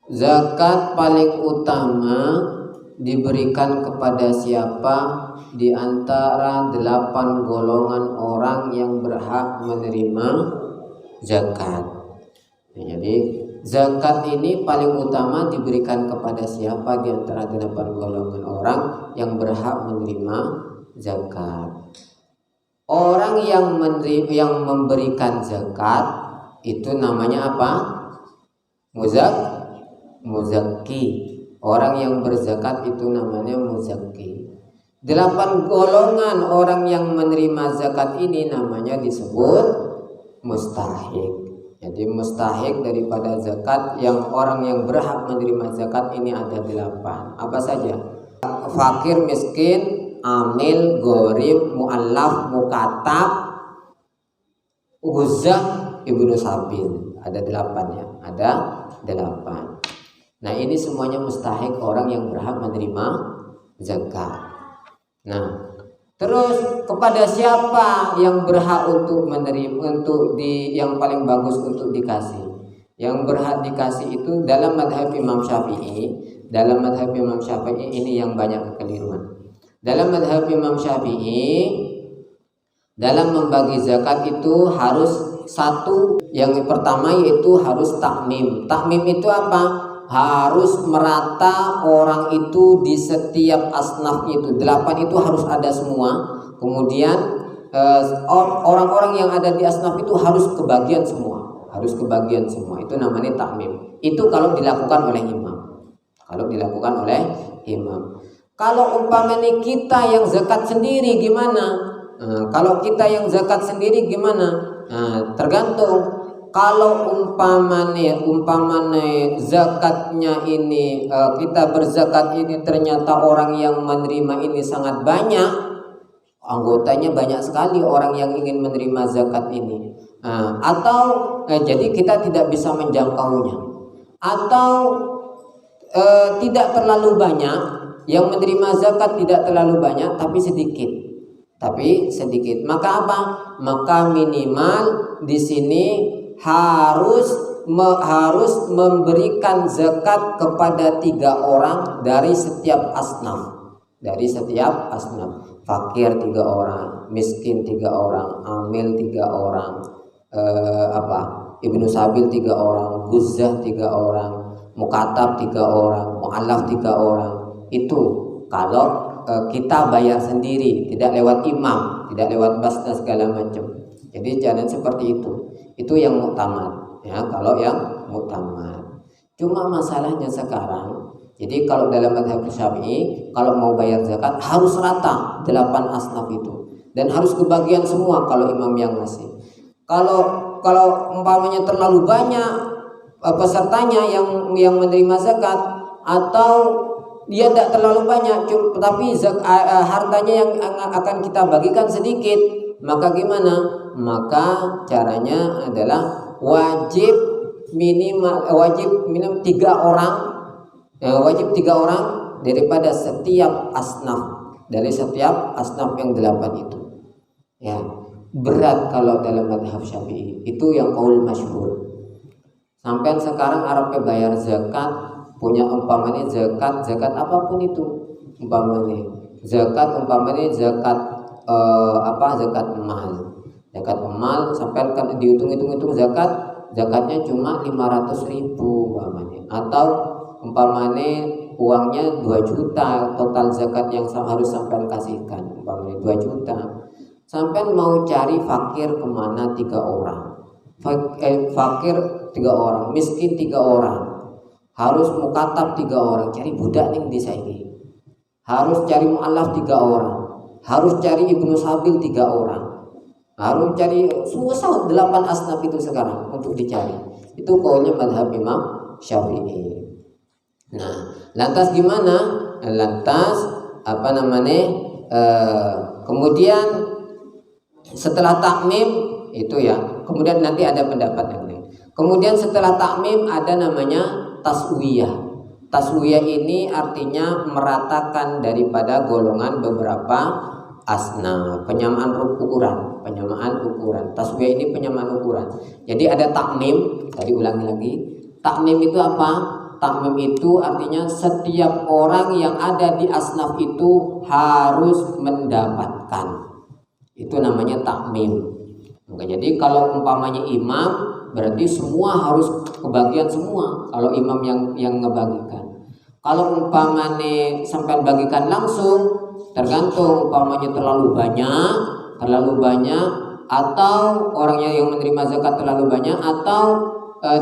Zakat paling utama diberikan kepada siapa di antara 8 golongan orang yang berhak menerima zakat. Jadi zakat ini paling utama diberikan kepada siapa di antara 8 golongan orang yang berhak menerima zakat. Orang yang memberikan zakat itu namanya apa? Muzakki. Orang yang berzakat itu namanya muzakki. 8 golongan orang yang menerima zakat ini namanya disebut mustahik. Jadi mustahik daripada zakat yang orang yang berhak menerima zakat ini ada 8. Apa saja? Fakir, miskin, amil, gharib, mu'allaf, mukatab, ghuzah, ibnu sabil. Ada 8 ya. Ada 8. Nah, ini semuanya mustahik orang yang berhak menerima zakat. Nah, terus kepada siapa yang berhak untuk menerima, yang paling bagus untuk dikasih? Yang berhak dikasih itu dalam madhab Imam Syafi'i. Dalam madhab Imam Syafi'i ini yang banyak kekeliruan. Dalam madhab Imam Syafi'i, dalam membagi zakat itu harus satu. Yang pertama yaitu harus takmim. Takmim itu apa? Harus merata orang itu di setiap asnaf itu. 8 itu harus ada semua. Kemudian orang-orang yang ada di asnaf itu harus kebagian semua. Harus kebagian semua. Itu namanya takmim. Itu kalau dilakukan oleh imam. Kalau umpamanya kita yang zakat sendiri gimana? Kalau kita yang zakat sendiri gimana? Tergantung. Kalau umpamanya zakatnya ini kita berzakat ini ternyata orang yang menerima ini sangat banyak, anggotanya banyak sekali orang yang ingin menerima zakat ini, jadi kita tidak bisa menjangkaunya, atau tidak terlalu banyak yang menerima zakat, tidak terlalu banyak tapi sedikit. Maka apa? Maka minimal di sini harus memberikan zakat kepada 3 orang dari setiap asnaf. Fakir 3 orang, miskin 3 orang, amil 3 orang, ibnu sabil 3 orang, ghuzah 3 orang, mukatab 3 orang, mu'allaf 3 orang. Itu kalau kita bayar sendiri, tidak lewat imam, tidak lewat basna segala macam. Jadi jangan seperti itu. Itu yang muktamad ya, kalau yang muktamad. Cuma masalahnya sekarang, jadi kalau dalam madhab Syafi'i, kalau mau bayar zakat harus rata 8 asnaf itu, dan harus kebagian semua kalau imam yang ngasih. Kalau umpamanya terlalu banyak pesertanya yang menerima zakat, atau dia tidak terlalu banyak tapi hartanya yang akan kita bagikan sedikit, maka gimana? Maka caranya adalah wajib minimum 3 orang, wajib 3 orang daripada setiap asnaf, dari setiap asnaf yang 8 itu. Ya, berat kalau dalam madhab Syafi'i. Itu yang qaul masyhur. Sampai sekarang Arab bayar zakat, punya umpamanya zakat apapun itu, umpamanya zakat emal sampai kan dihitung zakatnya cuma 500.000 umpamanya, atau umpamanya uangnya 2 juta total zakat yang harus sampai kasihkan, umpamanya 2 juta. Sampai mau cari fakir kemana? 3 orang. Fakir 3 orang, miskin 3 orang, harus mukatab 3 orang, cari budak ning desa ini, harus cari mu'allaf 3 orang, harus cari ibnu sabil 3 orang, harus cari susah 8 asnaf itu sekarang untuk dicari. Itu kaulnya madhab Imam Syafi'i. Nah, lantas gimana? Kemudian setelah takmim itu ya, kemudian nanti ada pendapat yang lain. Kemudian setelah takmim ada namanya taswiyah. Taswiyah ini artinya meratakan daripada golongan beberapa asnaf, penyamaan ukuran. Taswiyah ini penyamaan ukuran. Jadi ada takmim, tadi ulangi lagi. Takmim itu apa? takmim itu artinya setiap orang yang ada di asnaf itu harus mendapatkan. Itu namanya takmim. Jadi kalau umpamanya imam berarti semua harus kebagian semua. Kalau imam yang ngebagikan. Kalau umpamanya sampai bagikan langsung, tergantung umpamanya terlalu banyak, atau orangnya yang menerima zakat terlalu banyak, atau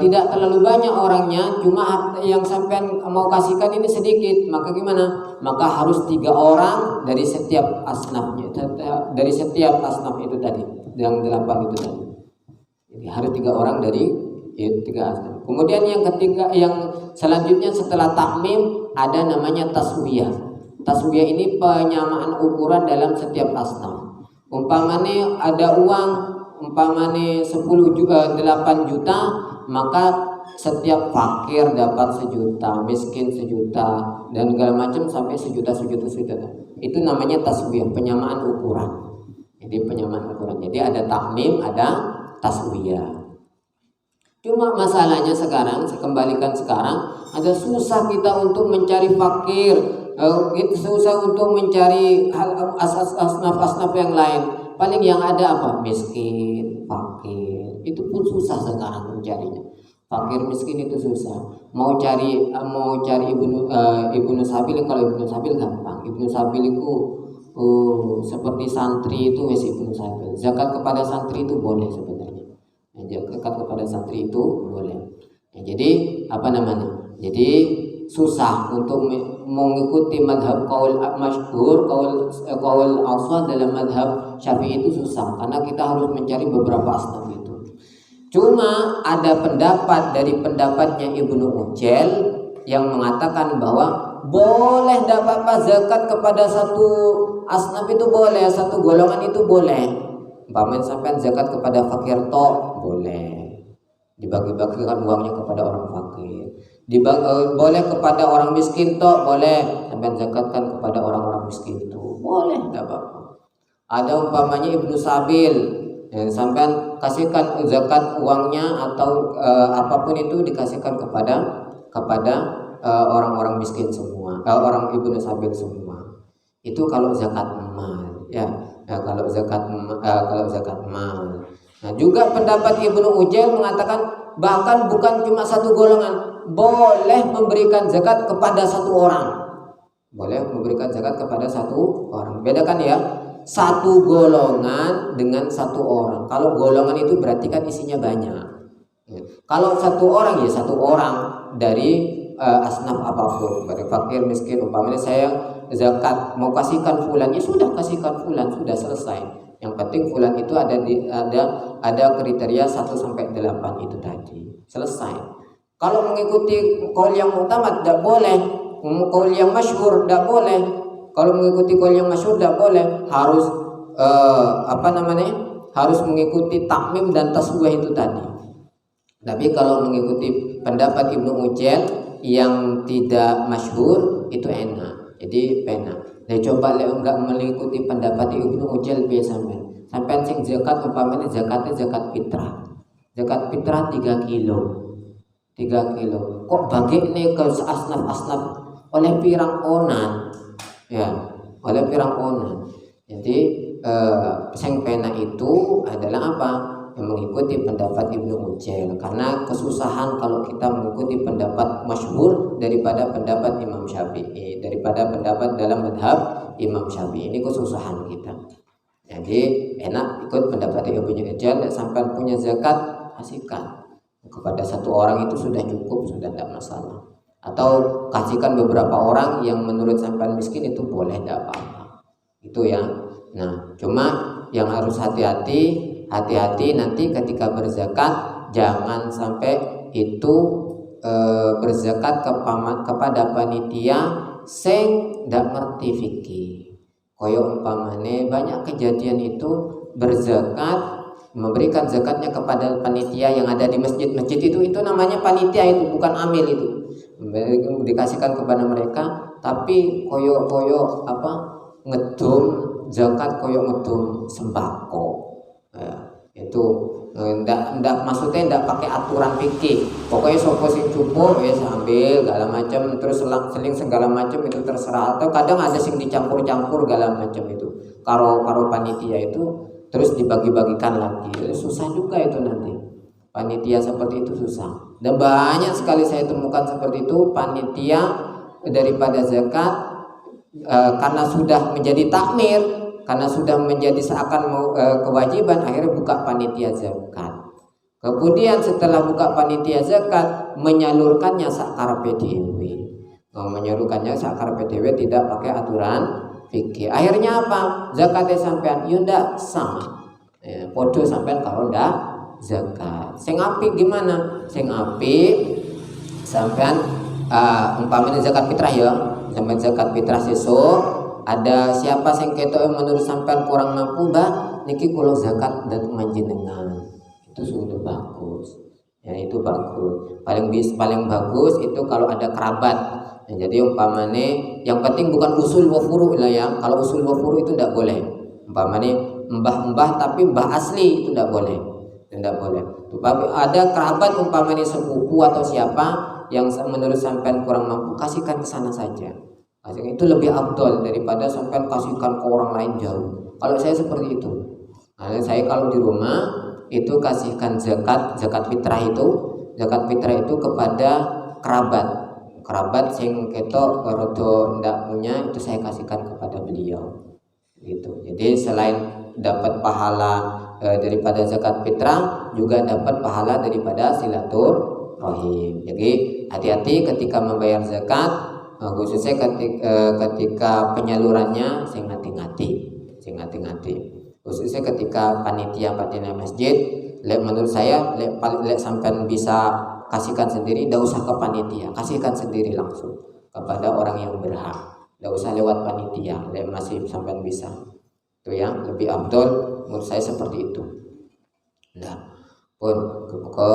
tidak terlalu banyak orangnya, cuma yang sampai mau kasihkan ini sedikit, maka gimana? Maka harus 3 orang dari setiap asnafnya, dari setiap asnaf itu tadi, yang 8 itu tadi. Jadi harus 3 orang dari 3 asnaf. Kemudian yang ketiga, yang selanjutnya setelah takmim ada namanya taswiyah. Taswiyah ini penyamaan ukuran dalam setiap asnaf. Umpamanya ada uang, umpamanya 8 juta, maka setiap fakir dapat 1 juta, miskin 1 juta, dan segala macam sampai 1 juta. Itu namanya taswiyah, penyamaan ukuran. Jadi penyamaan ukuran. Jadi ada takmim, ada taswiyah. Cuma masalahnya sekarang, saya kembalikan sekarang, ada susah kita untuk mencari fakir, kita susah untuk mencari asnaf yang lain. Paling yang ada apa? Miskin, fakir. Itu pun susah sekarang mencarinya. Fakir miskin itu susah. Mau cari ibnu sabil, kalau ibnu sabil gampang. Ibnu sabil itu seperti santri itu wes ibnu sabil. Zakat kepada santri itu boleh sebenarnya. Zakat kepada santri itu boleh. Jadi Jadi susah untuk mengikuti madhab qaul masyhur, qaul awsat dalam madhab Syafi'i itu susah karena kita harus mencari beberapa asnaf itu. Cuma ada pendapat dari pendapatnya Ibnu Ujail yang mengatakan bahwa boleh dapat zakat kepada satu asnaf itu boleh, satu golongan itu boleh. Umpamanya sampai zakat kepada fakir tok boleh, dibagi-bagikan uangnya kepada orang fakir. Boleh kepada orang miskin tok boleh, sampai zakatkan kepada orang-orang miskin itu boleh, tidak apa-apa. Ada umpamanya ibnu sabil, sampai kasihkan zakat uangnya atau apapun itu dikasihkan kepada orang-orang miskin semua, orang ibnu sabil semua. Itu kalau zakat mal, ya. Kalau zakat mal. Nah, juga pendapat Ibnu Ujail mengatakan bahkan bukan cuma satu golongan, boleh memberikan zakat kepada satu orang. Boleh memberikan zakat kepada satu orang. Bedakan ya, satu golongan dengan satu orang. Kalau golongan itu berarti kan isinya banyak. Kalau satu orang ya satu orang dari asnaf apapun, dari fakir miskin. Umpamanya saya zakat mau kasihkan fulan, ya sudah kasihkan fulan, sudah selesai. Yang penting fulan itu ada kriteria 1 sampai 8 itu tadi. Selesai. Kalau mengikuti qaul yang mu'tamad tidak boleh, qaul yang masyhur tidak boleh. Kalau mengikuti qaul yang masyhur tidak boleh, harus harus mengikuti takmim dan taswiyah itu tadi. Tapi kalau mengikuti pendapat Ibnu Ujail yang tidak masyhur itu enak. Jadi penak. Coba enggak mengikuti pendapat Ibnu Ujail biasa sampai sing zakat umpamanya zakatnya zakat fitrah. Zakat fitrah 3 kilo. 3 kilo. Kok bagi nih ke asnaf-asnaf oleh pirang onan. Ya, oleh pirang onan. Jadi sing penak itu adalah apa? Mengikuti pendapat Ibnu Ujail, karena kesusahan kalau kita mengikuti pendapat masyhur daripada pendapat Imam Syafi'i, daripada pendapat dalam madhab Imam Syafi'i. Ini kesusahan kita. Jadi enak ikut pendapat Ibnu Ujail, sampai punya zakat kasihkan kepada satu orang itu sudah cukup, sudah tidak masalah. Atau kasihkan beberapa orang yang menurut sampai miskin itu boleh, tidak apa-apa. Itu ya. Nah, cuma yang harus hati-hati nanti ketika berzakat jangan sampai itu berzakat kepada panitia sing ndak ngerti fikih. Koyo umpamane banyak kejadian itu berzakat, memberikan zakatnya kepada panitia yang ada di masjid-masjid itu namanya panitia, itu bukan amil, itu dikasihkan kepada mereka, tapi koyo ngedum zakat, koyo ngedum sembako. Ya, itu ndak maksudnya ndak pakai aturan fikih. Pokoknya sopo sing cukup ya sambil segala macam, terus seling segala macam itu terserah. Atau kadang ada sing dicampur-campur segala macam itu. Karo panitia itu terus dibagi-bagikan lagi. Susah juga itu nanti. Panitia seperti itu susah. Dan banyak sekali saya temukan seperti itu panitia daripada zakat karena sudah menjadi takmir, karena sudah menjadi seakan kewajiban, akhirnya buka panitia zakat. Kemudian setelah buka panitia zakat menyalurkannya sakarepe dhewe. Menyalurkannya sakarepe dhewe tidak pakai aturan fikih. Akhirnya apa? Zakatnya sampean yo ndak sama. Podo sampean karo ndak zakat. Sing apik gimana? Sing apik sampean umpamanya zakat fitrah ya. Sampean zakat fitrah sesuk ada siapa sing ketok menurut sampean kurang mampu, Mbak, niki kula zakat dhateng panjenengan. Itu sudah bagus. Ya itu bagus. Paling bagus itu kalau ada kerabat. Nah, jadi umpamanya yang penting bukan usul wa furu' lah ya. Kalau usul wa furu' itu tidak boleh. Umpamanya mbah-mbah tapi mbah asli itu tidak boleh. Tidak boleh. Tapi ada kerabat umpamanya sepupu atau siapa yang menurut sampean kurang mampu, kasihkan ke sana saja. Itu lebih afdol daripada sampean kasihkan ke orang lain jauh. Kalau saya seperti itu. Nah, saya kalau di rumah itu kasihkan zakat fitrah itu. Zakat fitrah itu kepada kerabat sing ketok rodo ndak punya, itu saya kasihkan kepada beliau. Gitu. Jadi selain dapat pahala daripada zakat fitrah, juga dapat pahala daripada silaturahim. Jadi hati-hati ketika membayar zakat, khususnya ketika penyalurannya sing hati-hati. Khususnya ketika panitia masjid, menurut saya sampai bisa kasihkan sendiri, tidak usah ke panitia, kasihkan sendiri langsung kepada orang yang berhak, tidak usah lewat panitia, masih sampai bisa. Itu ya lebih afdol menurut saya seperti itu. Nah, pun kemuka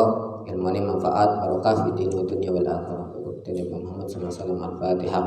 ilmu ini manfaat barokah di dunia wal akhirah. Muhammad sallallahu alaihi wasallam. Al-Fatihah.